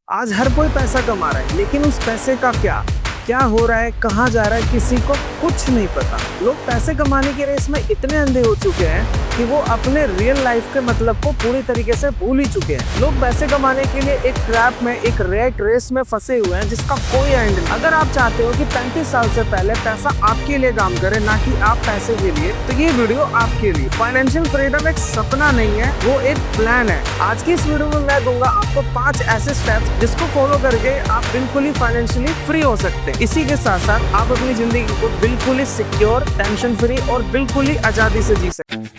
आज हर कोई पैसा कमा रहा है, लेकिन उस पैसे का क्या क्या हो रहा है, कहाँ जा रहा है, किसी को कुछ नहीं पता। लोग पैसे कमाने की रेस में इतने अंधे हो चुके हैं कि वो अपने रियल लाइफ के मतलब को पूरी तरीके से भूल ही चुके हैं। लोग पैसे कमाने के लिए एक ट्रैप में, एक रेट रेस में फंसे हुए हैं जिसका कोई एंड नहीं। अगर आप चाहते हो कि 35 साल से पहले पैसा आपके लिए काम करे, ना कि आप पैसे के लिए, तो ये वीडियो आपके लिए। फाइनेंशियल फ्रीडम एक सपना नहीं है, वो एक प्लान है। आज की इस वीडियो में मैं दूंगा आपको 5 ऐसे स्टेप्स जिसको फॉलो करके आप बिल्कुल ही फाइनेंशियली फ्री हो सकते हैं। इसी के साथ साथ आप अपनी जिंदगी को बिल्कुल ही सिक्योर, टेंशन फ्री और बिल्कुल ही आजादी से जी सकते हैं।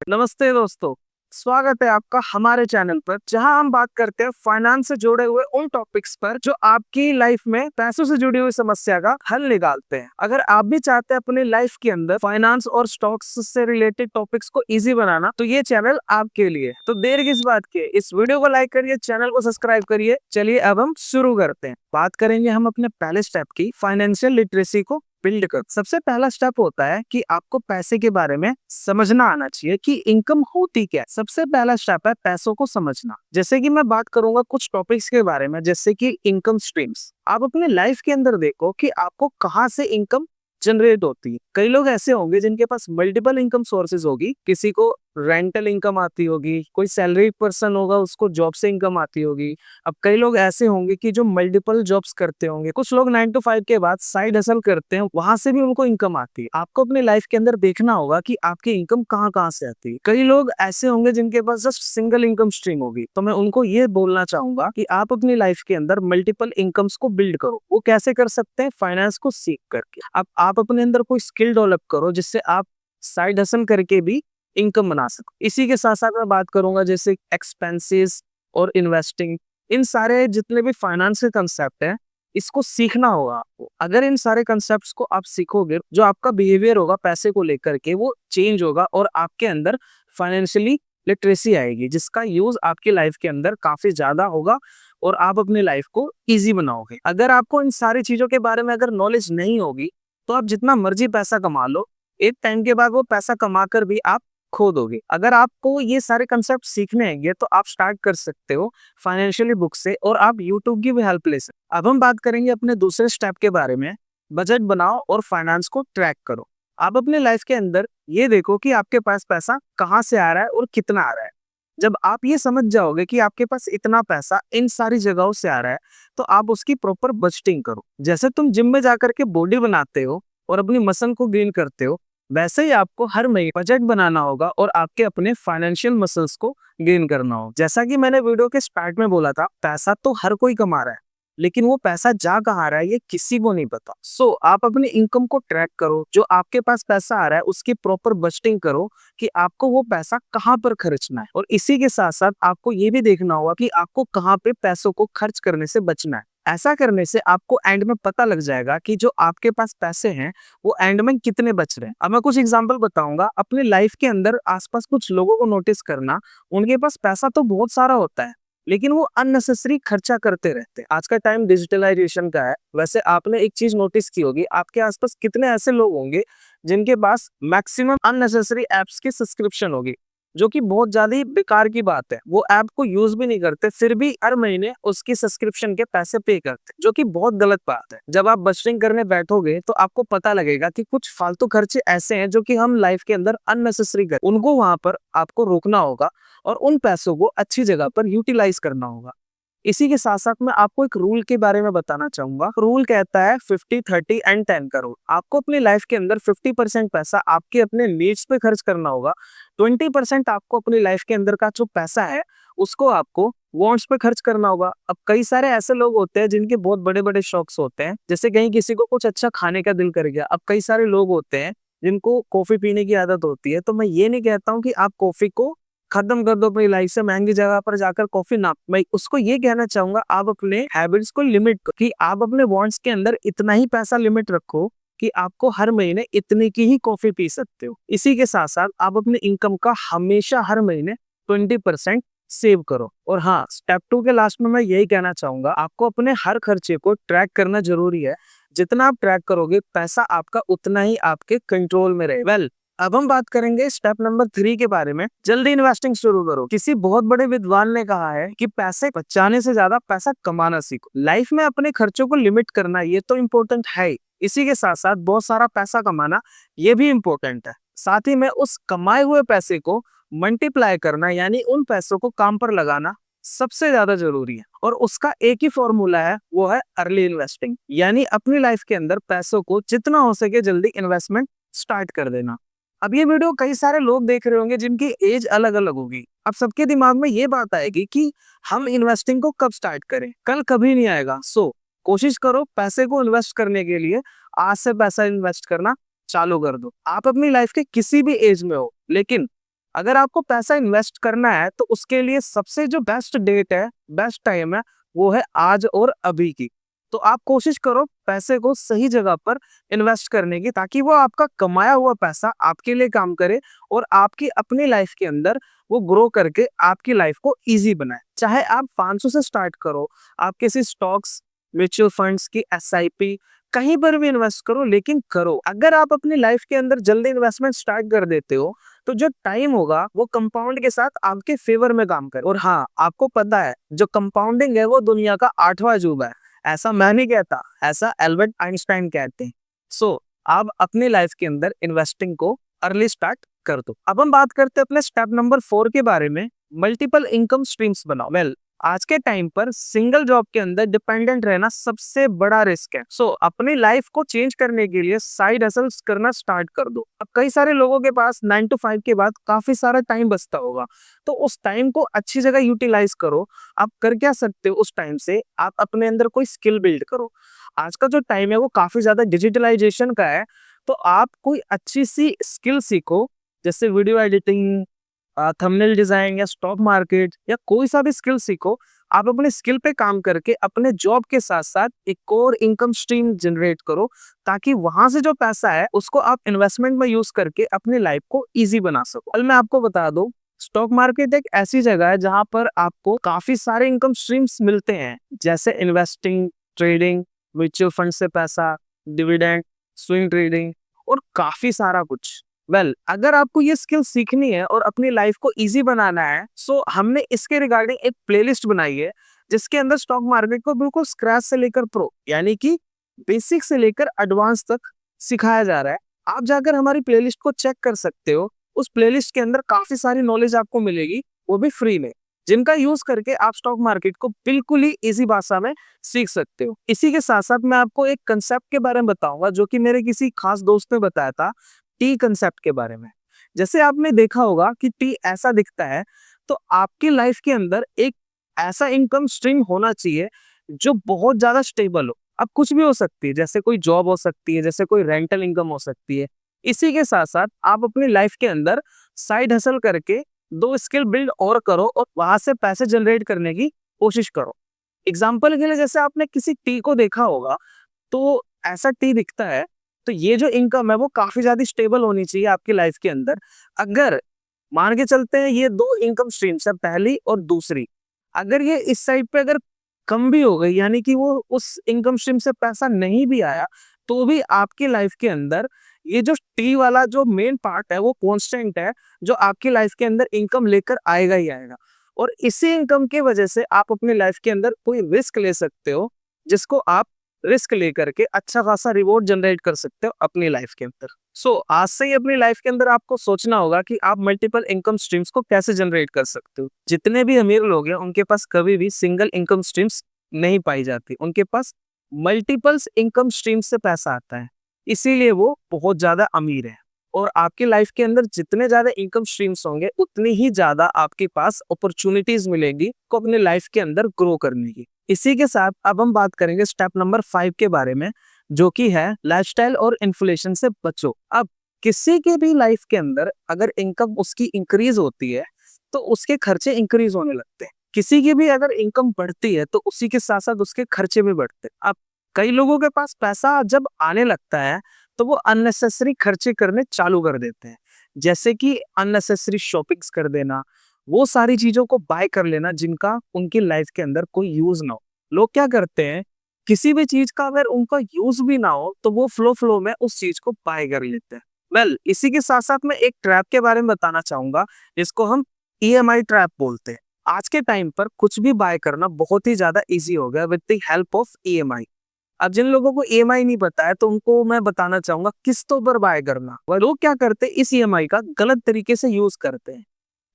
नमस्ते दोस्तों, स्वागत है आपका हमारे चैनल पर, जहां हम बात करते हैं फाइनेंस से जुड़े हुए उन टॉपिक्स पर जो आपकी लाइफ में पैसों से जुड़ी हुई समस्या का हल निकालते हैं। अगर आप भी चाहते हैं अपनी लाइफ के अंदर फाइनेंस और स्टॉक्स से रिलेटेड टॉपिक्स को इजी बनाना, तो ये चैनल आपके लिए। तो देर किस बात की, इस वीडियो को लाइक करिए, चैनल को सब्सक्राइब करिए। चलिए अब हम शुरू करते हैं। बात करेंगे हम अपने पहले स्टेप की, फाइनेंशियल लिटरेसी को बिल्ड कर। सबसे पहला स्टेप होता है कि आपको पैसे के बारे में समझना आना चाहिए कि इनकम होती क्या है। सबसे पहला स्टेप है पैसों को समझना। जैसे कि मैं बात करूंगा कुछ टॉपिक्स के बारे में, जैसे कि इनकम स्ट्रीम्स। आप अपने लाइफ के अंदर देखो कि आपको कहाँ से इनकम जनरेट होती है। कई लोग ऐसे होंगे जिनके पास मल्टीपल इनकम सोर्सेज होगी। किसी को रेंटल इनकम आती होगी, कोई सैलरी पर्सन होगा उसको जॉब से इनकम आती होगी। अब कई लोग ऐसे होंगे कि जो मल्टीपल जॉब्स करते होंगे। कुछ लोग 9 to 5 के बाद साइड हसल करते हैं, वहां से भी उनको इनकम आती है। आपको अपने लाइफ के अंदर देखना होगा कि आपकी इनकम कहाँ कहाँ से आती है। कई लोग ऐसे होंगे जिनके पास जस्ट सिंगल इनकम स्ट्रीम होगी। तो मैं उनको ये बोलना चाहूंगा कि आप अपनी लाइफ के अंदर मल्टीपल इनकम्स को बिल्ड करो। वो कैसे कर सकते हैं? फाइनेंस को सीख करके। अब आप अपने अंदर कोई स्किल डेवलप करो जिससे आप साइड हसल करके भी इनकम बना सको। इसी के साथ साथ मैं बात करूंगा जैसे एक्सपेंसेस और इन्वेस्टिंग। इन सारे जितने भी फाइनेंस के कंसेप्ट हैं, इसको सीखना होगा आपको। अगर इन सारे कंसेप्ट्स को आप सीखोगे, जो आपका बिहेवियर होगा पैसे को लेकर के वो चेंज होगा और आपके अंदर फाइनेंशियली लिटरेसी आएगी, जिसका यूज आपकी लाइफ के अंदर काफी ज्यादा होगा और आप अपनी लाइफ को इजी बनाओगे। अगर आपको इन सारी चीजों के बारे में अगर नॉलेज नहीं होगी, तो आप जितना मर्जी पैसा कमा लो, एक टाइम के बाद वो पैसा कमाकर भी आप खो दोगे। अगर आपको ये सारे कंसेप्ट सीखने आएंगे तो आप स्टार्ट कर सकते हो फाइनेंशियली बुक से, और आप यूट्यूब की भी हेल्प ले सकते। अब हम बात करेंगे अपने दूसरे स्टेप के बारे में, बजट बनाओ और फाइनेंस को ट्रैक करो। आप अपने लाइफ के अंदर ये देखो कि आपके पास पैसा कहाँ से आ रहा है और कितना आ रहा है। जब आप ये समझ जाओगे कि आपके पास इतना पैसा इन सारी जगहों से आ रहा है, तो आप उसकी प्रॉपर बजटिंग करो। जैसे तुम जिम में जाकर के बॉडी बनाते हो और अपनी मसल को गेन करते हो, वैसे ही आपको हर महीने बजट बनाना होगा और आपके अपने फाइनेंशियल मसल्स को गेन करना होगा। जैसा कि मैंने वीडियो के स्टार्ट में बोला था, पैसा तो हर कोई कमा रहा है, लेकिन वो पैसा जा कहाँ रहा है ये किसी को नहीं पता। सो आप अपनी इनकम को ट्रैक करो। जो आपके पास पैसा आ रहा है उसकी प्रॉपर बजटिंग करो कि आपको वो पैसा कहाँ पर खर्चना है, और इसी के साथ साथ आपको ये भी देखना होगा कि आपको कहाँ पे पैसों को खर्च करने से बचना है। ऐसा करने से आपको एंड में पता लग जाएगा कि जो आपके पास पैसे हैं वो एंड में कितने बच रहे हैं। अब मैं कुछ एग्जांपल बताऊंगा। अपने लाइफ के अंदर आसपास कुछ लोगों को नोटिस करना, उनके पास पैसा तो बहुत सारा होता है, लेकिन वो अननेसेसरी खर्चा करते रहते हैं। आज का टाइम डिजिटलाइजेशन का है। वैसे आपने एक चीज नोटिस की होगी, आपके आसपास कितने ऐसे लोग होंगे जिनके पास मैक्सिमम अननेसेसरी एप्स की सब्सक्रिप्शन होगी, जो कि बहुत ज्यादा ही बेकार की बात है। वो ऐप को यूज भी नहीं करते, फिर भी हर महीने उसकी सब्सक्रिप्शन के पैसे पे करते, जो कि बहुत गलत बात है। जब आप बजटिंग करने बैठोगे तो आपको पता लगेगा कि कुछ फालतू खर्चे ऐसे हैं जो कि हम लाइफ के अंदर अननेसेसरी कर, उनको वहां पर आपको रोकना होगा और उन पैसों को अच्छी जगह पर यूटिलाइज करना होगा। इसी के साथ साथ मैं आपको एक रूल के बारे में बताना चाहूंगा। रूल कहता है 50 30 एंड 10 का रूल। आपको अपनी लाइफ के अंदर 50% पैसा आपके अपने नीड्स पे खर्च करना होगा। 20% आपको अपनी लाइफ के अंदर का जो पैसा है उसको आपको वॉन्ट्स पे खर्च करना होगा। अब कई सारे ऐसे लोग होते हैं जिनके बहुत बड़े बड़े शौक्स होते हैं, जैसे कहीं किसी को कुछ अच्छा खाने का दिल कर गया। अब कई सारे लोग होते हैं जिनको कॉफी पीने की आदत होती है। तो मैं ये नहीं कहता हूँ कि आप कॉफी को खत्म कर दो अपनी लाइफ से, महंगी जगह पर जाकर कॉफी ना। मैं उसको ये कहना चाहूंगा, आप अपने हैबिट्स को लिमिट कि आप अपने वांट्स के अंदर इतना ही पैसा लिमिट रखो कि आपको हर महीने इतने की ही कॉफी पी सकते हो। इसी के साथ साथ आप अपने इनकम का हमेशा हर महीने 20% सेव करो। और हाँ, स्टेप 2 के लास्ट में मैं यही कहना चाहूंगा, आपको अपने हर खर्चे को ट्रैक करना जरूरी है। जितना आप ट्रैक करोगे पैसा आपका उतना ही आपके कंट्रोल में रहे। वेल, अब हम बात करेंगे स्टेप नंबर 3 के बारे में। जल्दी इन्वेस्टिंग शुरू करो। किसी बहुत बड़े विद्वान ने कहा है कि पैसे बचाने से ज्यादा पैसा कमाना सीखो। लाइफ में अपने खर्चों को लिमिट करना ये तो इम्पोर्टेंट है ही, इसी के साथ साथ बहुत सारा पैसा कमाना ये भी इम्पोर्टेंट है। साथ ही में उस कमाए हुए पैसे को मल्टीप्लाई करना, यानी उन पैसों को काम पर लगाना सबसे ज्यादा जरूरी है। और उसका एक ही फॉर्मूला है, वो है अर्ली इन्वेस्टिंग, यानी अपनी लाइफ के अंदर पैसों को जितना हो सके जल्दी इन्वेस्टमेंट स्टार्ट कर देना। अब ये वीडियो कई सारे लोग देख रहे होंगे जिनकी एज अलग अलग होगी। अब सबके दिमाग में ये बात आएगी कि हम इन्वेस्टिंग को कब स्टार्ट करें, कल कभी नहीं आएगा। कोशिश करो पैसे को इन्वेस्ट करने के लिए आज से पैसा इन्वेस्ट करना चालू कर दो। आप अपनी लाइफ के किसी भी एज में हो, लेकिन अगर आपको पैसा इन्वेस्ट करना है तो उसके लिए सबसे जो बेस्ट डेट है, बेस्ट टाइम है, वो है आज और अभी की। तो आप कोशिश करो पैसे को सही जगह पर इन्वेस्ट करने की, ताकि वो आपका कमाया हुआ पैसा आपके लिए काम करे और आपकी अपनी लाइफ के अंदर वो ग्रो करके आपकी लाइफ को इजी बनाए। चाहे आप 500 से स्टार्ट करो, आप किसी स्टॉक्स, म्यूचुअल फंड्स की SIP कहीं पर भी इन्वेस्ट करो, लेकिन करो। अगर आप अपनी लाइफ के अंदर जल्दी इन्वेस्टमेंट स्टार्ट कर देते हो तो जो टाइम होगा वो कंपाउंड के साथ आपके फेवर में काम करे। और हाँ, आपको पता है जो कंपाउंडिंग है वो दुनिया का 8वां अजूबा है। ऐसा मैं नहीं कहता, ऐसा एल्बर्ट आइंस्टाइन कहते हैं। आप अपनी लाइफ के अंदर इन्वेस्टिंग को अर्ली स्टार्ट कर दो। अब हम बात करते हैं अपने स्टेप नंबर 4 के बारे में, मल्टीपल इनकम स्ट्रीम्स बनाओ। वेल, आज के टाइम पर सिंगल जॉब के अंदर डिपेंडेंट रहना सबसे बड़ा रिस्क है। अपनी लाइफ को चेंज करने के लिए साइड हसल्स करना स्टार्ट कर दो। अब कई सारे लोगों के पास 9 to 5 के बाद काफी सारा टाइम बचता होगा, तो उस टाइम को अच्छी जगह यूटिलाइज करो। आप कर क्या सकते हो उस टाइम से, आप अपने अंदर कोई स्किल बिल्ड करो। आज का जो टाइम है वो काफी ज्यादा डिजिटलाइजेशन का है, तो आप कोई अच्छी सी स्किल सीखो, जैसे वीडियो एडिटिंग, थंबनेल डिजाइन या स्टॉक मार्केट, या कोई सा भी स्किल सीखो। आप अपने स्किल पे काम करके अपने जॉब के साथ साथ एक और इनकम स्ट्रीम जनरेट करो, ताकि वहां से जो पैसा है उसको आप इन्वेस्टमेंट में यूज करके अपनी लाइफ को इजी बना सको। कल मैं आपको बता दूं, स्टॉक मार्केट एक ऐसी जगह है जहां पर आपको काफी सारे इनकम स्ट्रीम्स मिलते हैं, जैसे इन्वेस्टिंग, ट्रेडिंग, म्यूचुअल फंड से पैसा, डिविडेंड, स्विंग ट्रेडिंग और काफी सारा कुछ। अगर आपको ये स्किल सीखनी है और अपनी लाइफ को इजी बनाना है, हमने इसके रिगार्डिंग एक प्लेलिस्ट बनाई है, जिसके अंदर स्टॉक मार्केट को बिल्कुल स्क्रैच से लेकर प्रो, यानी कि बेसिक से लेकर एडवांस तक सिखाया जा रहा है। आप जाकर हमारी प्लेलिस्ट को चेक कर सकते हो। उस प्लेलिस्ट के अंदर काफी सारी नॉलेज आपको मिलेगी, वो भी फ्री में, जिनका यूज करके आप स्टॉक मार्केट को बिल्कुल ही इजी भाषा में सीख सकते हो। इसी के साथ साथ मैं आपको एक कंसेप्ट के बारे में बताऊंगा, जो कि मेरे किसी खास दोस्त ने बताया था, टी कंसेप्ट के बारे में। जैसे आपने देखा होगा कि टी ऐसा दिखता है, तो आपकी लाइफ के अंदर एक ऐसा इनकम स्ट्रीम होना चाहिए जो बहुत ज्यादा स्टेबल हो। अब कुछ भी हो सकती है, जैसे कोई जॉब हो सकती है, जैसे कोई रेंटल इनकम हो सकती है। इसी के साथ साथ आप अपनी लाइफ के अंदर साइड हसल करके 2 स्किल बिल्ड और करो और वहां से पैसे जनरेट करने की कोशिश करो। एग्जाम्पल के लिए, जैसे आपने किसी टी को देखा होगा, तो ऐसा टी दिखता है, तो ये जो इनकम है वो काफी ज्यादा स्टेबल होनी चाहिए आपकी लाइफ के अंदर। अगर मान के चलते हैं ये 2 इनकम स्ट्रीम्स है, पहली और दूसरी, अगर ये इस साइड पे अगर कम भी हो गई, यानी कि वो उस इनकम स्ट्रीम से पैसा नहीं भी आया, तो भी आपकी लाइफ के अंदर ये जो टी वाला जो मेन पार्ट है वो कांस्टेंट है, जो आपकी लाइफ के अंदर इनकम लेकर आएगा ही आएगा। और इसी इनकम की वजह से आप अपनी लाइफ के अंदर कोई रिस्क ले सकते हो, जिसको आप रिस्क लेकर के अच्छा खासा रिवॉर्ड जनरेट कर सकते हो अपनी लाइफ के अंदर। आज से ही अपनी लाइफ के अंदर आपको सोचना होगा कि आप मल्टीपल इनकम स्ट्रीम्स को कैसे जनरेट कर सकते हो। जितने भी अमीर लोग हैं उनके पास कभी भी सिंगल इनकम स्ट्रीम्स नहीं पाई जाती, उनके पास मल्टीपल्स इनकम स्ट्रीम्स से पैसा आता है, इसीलिए वो बहुत ज्यादा अमीर है। और आपकी लाइफ के अंदर जितने ज्यादा इनकम स्ट्रीम्स होंगे, उतनी ही ज्यादा आपके पास अपॉर्चुनिटीज मिलेगी को अपने लाइफ के अंदर ग्रो करने की। इसी के साथ अब हम बात करेंगे स्टेप नंबर 5 के बारे में, जो कि है लाइफस्टाइल और इन्फ्लेशन से बचो। अब किसी के भी लाइफ के अंदर अगर इनकम उसकी इंक्रीज होती है तो उसके खर्चे इंक्रीज होने लगते हैं। किसी की भी अगर इनकम बढ़ती है तो उसी के साथ साथ उसके खर्चे भी बढ़ते हैं। अब कई लोगों के पास पैसा जब आने लगता है तो वो अननेसेसरी खर्चे करने चालू कर देते हैं, जैसे कि अननेसेसरी शॉपिंग्स कर देना, वो सारी चीजों को बाय कर लेना जिनका उनकी लाइफ के अंदर कोई यूज ना हो। लोग क्या करते हैं, किसी भी चीज का अगर उनका यूज भी ना हो तो वो फ्लो फ्लो में उस चीज को बाय कर लेते हैं। इसी के साथ साथ मैं एक ट्रैप के बारे में बताना चाहूंगा, जिसको हम ईएमआई ट्रैप बोलते हैं। आज के टाइम पर कुछ भी बाय करना बहुत ही ज्यादा इजी हो गया with the help of EMI. अब जिन लोगों को ईएमआई नहीं पता है तो उनको मैं बताना चाहूंगा किस्तों पर बाय करना। वह लोग क्या करते हैं, इस ईएमआई का गलत तरीके से यूज करते हैं।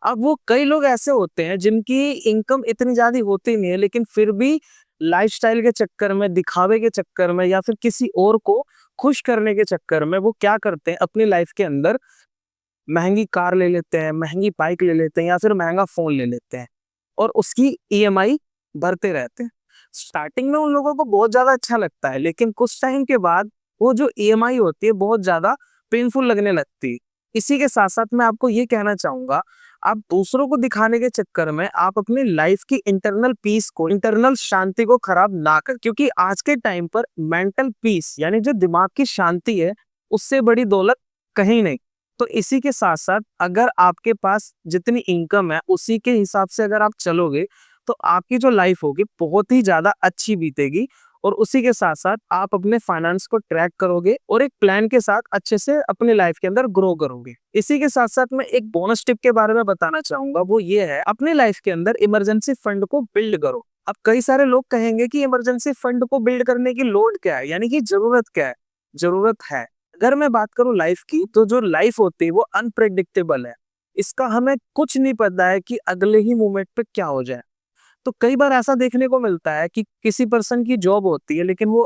अब वो कई लोग ऐसे होते हैं जिनकी इनकम इतनी ज्यादा होती नहीं है, लेकिन फिर भी लाइफस्टाइल के चक्कर में, दिखावे के चक्कर में, या फिर किसी और को खुश करने के चक्कर में वो क्या करते हैं, अपनी लाइफ के अंदर महंगी कार ले लेते हैं, महंगी बाइक ले लेते हैं, या फिर महंगा फोन ले लेते हैं और उसकी ईएमआई भरते रहते हैं। स्टार्टिंग में उन लोगों को बहुत ज्यादा अच्छा लगता है, लेकिन कुछ टाइम के बाद वो जो ईएमआई होती है बहुत ज्यादा पेनफुल लगने लगती है। इसी के साथ साथ मैं आपको ये कहना चाहूंगा, आप दूसरों को दिखाने के चक्कर में आप अपनी लाइफ की इंटरनल पीस को, इंटरनल शांति को खराब ना कर, क्योंकि आज के टाइम पर मेंटल पीस यानी जो दिमाग की शांति है, उससे बड़ी दौलत कहीं नहीं। तो इसी के साथ साथ अगर आपके पास जितनी इनकम है उसी के हिसाब से अगर आप चलोगे तो आपकी जो लाइफ होगी बहुत ही ज्यादा अच्छी बीतेगी, और उसी के साथ साथ आप अपने फाइनेंस को ट्रैक करोगे और एक प्लान के साथ अच्छे से अपनी लाइफ के अंदर ग्रो करोगे। इसी के साथ साथ मैं एक बोनस टिप के बारे में बताना चाहूंगा, वो ये है, अपनी लाइफ के अंदर इमरजेंसी फंड को बिल्ड करो। अब कई सारे लोग कहेंगे कि इमरजेंसी फंड को बिल्ड करने की लोड क्या है, यानी कि जरूरत क्या है। जरूरत है, अगर मैं बात करूं लाइफ की, तो जो लाइफ होती है वो अनप्रेडिक्टेबल है। इसका हमें कुछ नहीं पता है कि अगले ही मोमेंट पे क्या हो जाए। तो कई बार ऐसा देखने को मिलता है कि किसी पर्सन की जॉब होती है लेकिन वो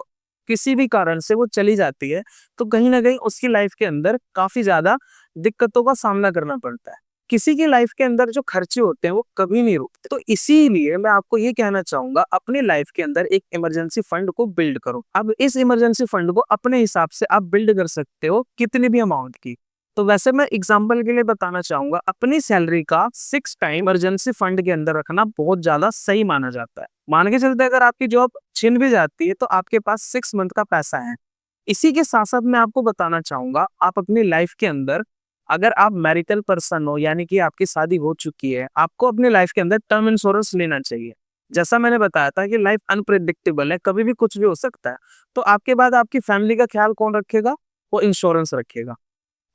किसी भी कारण से वो चली जाती है, तो कहीं ना कहीं उसकी लाइफ के अंदर काफी ज्यादा दिक्कतों का सामना करना पड़ता है। किसी की लाइफ के अंदर जो खर्चे होते हैं वो कभी नहीं रुकते। तो इसीलिए मैं आपको ये कहना चाहूंगा, अपनी लाइफ के अंदर एक इमरजेंसी फंड को बिल्ड करो। अब इस इमरजेंसी फंड को अपने हिसाब से आप बिल्ड कर सकते हो कितनी भी अमाउंट की। तो वैसे मैं एग्जाम्पल के लिए बताना चाहूंगा, अपनी सैलरी का 6 टाइम इमरजेंसी फंड के अंदर रखना बहुत ज्यादा सही माना जाता है। मान के चलते अगर आपकी जॉब छिन भी जाती है तो आपके पास 6 मंथ का पैसा है। इसी के साथ साथ मैं आपको बताना चाहूंगा, आप अपनी लाइफ के अंदर, अगर आप मैरिटल पर्सन हो यानी कि आपकी शादी हो चुकी है, आपको अपनी लाइफ के अंदर टर्म इंश्योरेंस लेना चाहिए। जैसा मैंने बताया था कि लाइफ अनप्रेडिक्टेबल है, कभी भी कुछ भी हो सकता है। तो आपके बाद आपकी फैमिली का ख्याल कौन रखेगा? वो इंश्योरेंस रखेगा।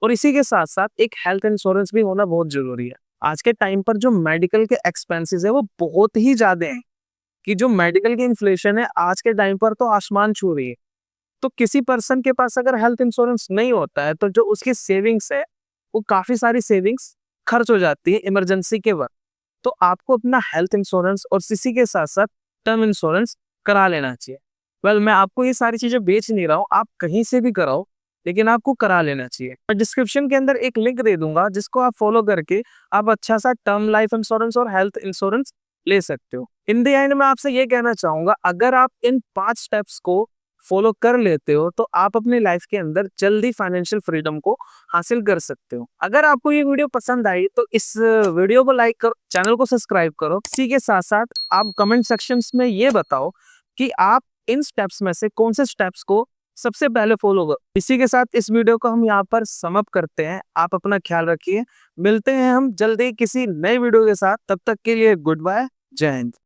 और इसी के साथ साथ एक हेल्थ इंश्योरेंस भी होना बहुत जरूरी है। आज के टाइम पर जो मेडिकल के एक्सपेंसेस है वो बहुत ही ज्यादा हैं, कि जो मेडिकल की इन्फ्लेशन है आज के टाइम पर तो आसमान छू रही है। तो किसी पर्सन के पास अगर हेल्थ इंश्योरेंस नहीं होता है तो जो उसकी सेविंग्स है वो काफी सारी सेविंग्स खर्च हो जाती है इमरजेंसी के वक्त। तो आपको अपना हेल्थ इंश्योरेंस और इसी के साथ साथ टर्म इंश्योरेंस करा लेना चाहिए। मैं आपको ये सारी चीजें बेच नहीं रहा हूँ, आप कहीं से भी कराओ, लेकिन आपको करा लेना चाहिए। मैं डिस्क्रिप्शन के अंदर एक लिंक दे दूंगा जिसको आप फॉलो करके आप अच्छा सा टर्म लाइफ इंश्योरेंस और हेल्थ इंश्योरेंस ले सकते हो। इन द एंड मैं आपसे ये कहना चाहूंगा, अगर आप इन 5 स्टेप्स को फॉलो कर लेते हो तो आप अपनी लाइफ के अंदर जल्दी फाइनेंशियल फ्रीडम को हासिल कर सकते हो। अगर आपको ये वीडियो पसंद आई तो इस वीडियो को लाइक करो, चैनल को सब्सक्राइब करो। इसी के साथ साथ आप कमेंट सेक्शंस में ये बताओ कि आप इन स्टेप्स में से कौन से स्टेप्स को सबसे पहले फॉलो करो। इसी के साथ इस वीडियो को हम यहाँ पर समाप्त करते हैं। आप अपना ख्याल रखिए, मिलते हैं हम जल्दी किसी नए वीडियो के साथ। तब तक के लिए गुड बाय, जय हिंद।